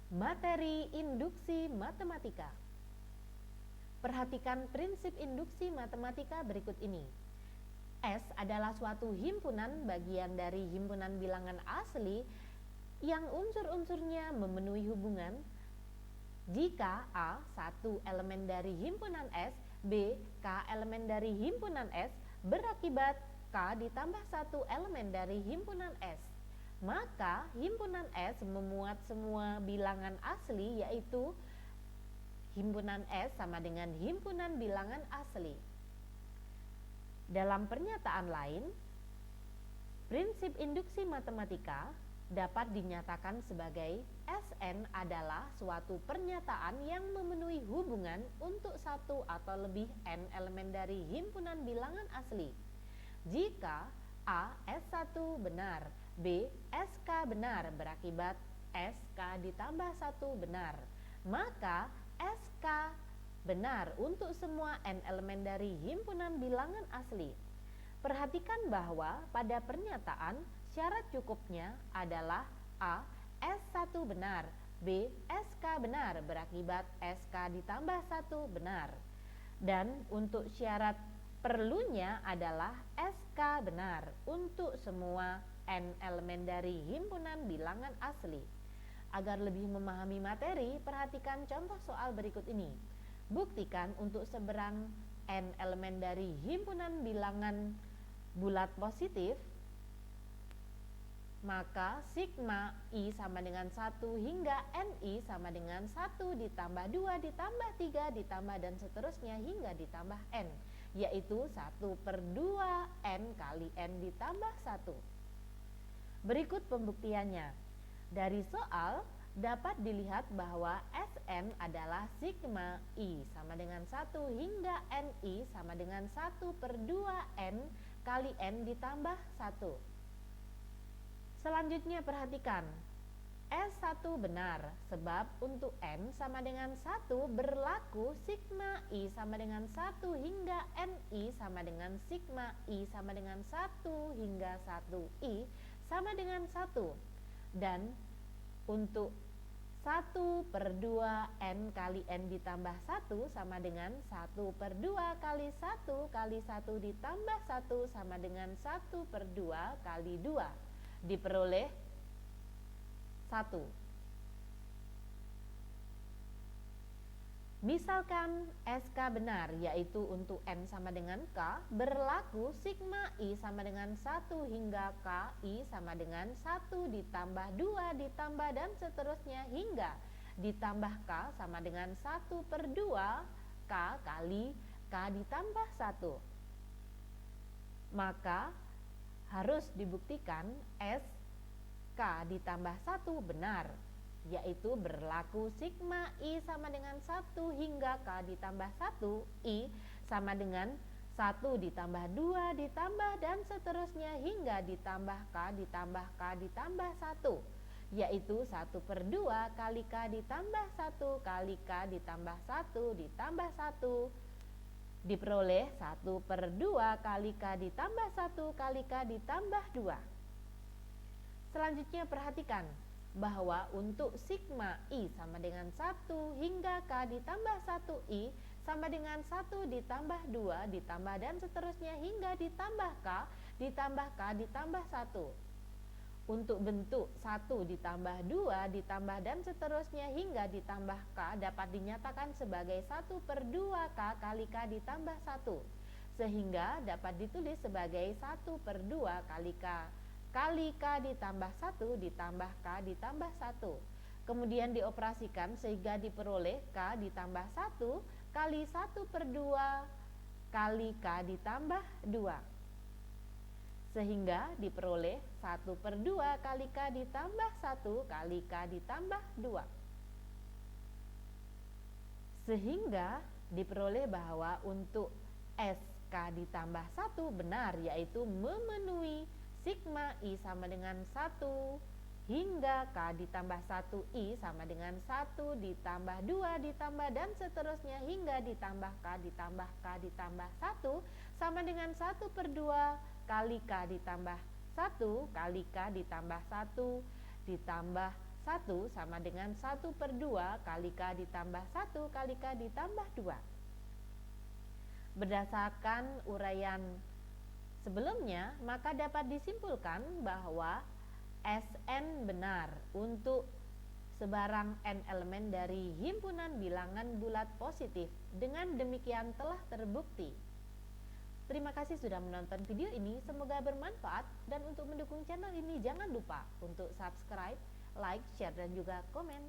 Materi induksi matematika. Perhatikan prinsip induksi matematika berikut ini. S adalah suatu himpunan bagian dari himpunan bilangan asli yang unsur-unsurnya memenuhi hubungan jika A satu elemen dari himpunan S, B K elemen dari himpunan S berakibat K ditambah satu elemen dari himpunan S. Maka himpunan S memuat semua bilangan asli, yaitu himpunan S sama dengan himpunan bilangan asli. Dalam pernyataan lain, prinsip induksi matematika dapat dinyatakan sebagai Sn adalah suatu pernyataan yang memenuhi hubungan untuk satu atau lebih n elemen dari himpunan bilangan asli. Jika A S1 benar, B SK benar berakibat SK ditambah 1 benar, maka SK benar untuk semua n elemen dari himpunan bilangan asli. Perhatikan bahwa pada pernyataan syarat cukupnya adalah A S1 benar, B SK benar berakibat SK ditambah 1 benar. Dan untuk syarat perlunya adalah SK benar untuk semua n elemen dari himpunan bilangan asli. Agar lebih memahami materi, perhatikan contoh soal berikut ini. Buktikan untuk seberang n elemen dari himpunan bilangan bulat positif, maka sigma I sama dengan 1 hingga NI sama dengan 1 ditambah 2 ditambah 3 ditambah dan seterusnya hingga ditambah N, yaitu 1/2 N kali N ditambah 1. Berikut pembuktiannya. Dari soal dapat dilihat bahwa Sn adalah sigma I sama dengan 1 hingga Ni sama dengan 1/2 N kali N ditambah 1. Selanjutnya perhatikan, S1 benar sebab untuk N sama dengan 1 berlaku sigma I sama dengan 1 hingga Ni sama dengan sigma I sama dengan 1 hingga 1I sama dengan 1. Dan untuk 1/2 N kali N ditambah 1 sama dengan 1/2 kali 1 kali 1 ditambah 1 sama dengan 1/2 kali 2 diperoleh 1. Misalkan SK benar, yaitu untuk N sama dengan K, berlaku sigma I sama dengan 1 hingga KI sama dengan 1 ditambah 2 ditambah dan seterusnya hingga ditambah K sama dengan 1/2 K kali K ditambah 1. Maka harus dibuktikan SK ditambah 1 benar, yaitu berlaku sigma I sama dengan 1 hingga K ditambah 1, I sama dengan 1 ditambah 2 ditambah dan seterusnya hingga ditambah K ditambah K ditambah 1, yaitu 1/2 kali K ditambah 1 kali K ditambah 1 ditambah 1 diperoleh 1/2 kali K ditambah 1 kali K ditambah 2. Selanjutnya perhatikan bahwa untuk sigma I sama dengan 1 hingga K ditambah 1I sama dengan 1 ditambah 2 ditambah dan seterusnya hingga ditambah K ditambah 1. Untuk bentuk 1 ditambah 2 ditambah dan seterusnya hingga ditambah K dapat dinyatakan sebagai 1/2 K kali K ditambah 1, sehingga dapat ditulis sebagai 1/2 kali K kali K ditambah 1 ditambah K ditambah 1. Kemudian dioperasikan sehingga diperoleh K ditambah 1 kali 1/2 kali K ditambah 2. Sehingga diperoleh 1/2 kali K ditambah 1 kali K ditambah 2. Sehingga diperoleh bahwa untuk SK ditambah 1 benar, yaitu memenuhi sigma I sama dengan 1 hingga K ditambah 1I sama dengan 1 ditambah 2 ditambah dan seterusnya hingga ditambah K ditambah 1 sama dengan 1/2 kali K ditambah 1 kali K ditambah 1 ditambah 1 sama dengan 1 per 2 kali K ditambah 1 kali K ditambah 2. Berdasarkan uraian sebelumnya, maka dapat disimpulkan bahwa Sn benar untuk sebarang n elemen dari himpunan bilangan bulat positif. Dengan demikian telah terbukti. Terima kasih sudah menonton video ini, semoga bermanfaat, dan untuk mendukung channel ini jangan lupa untuk subscribe, like, share, dan juga komen.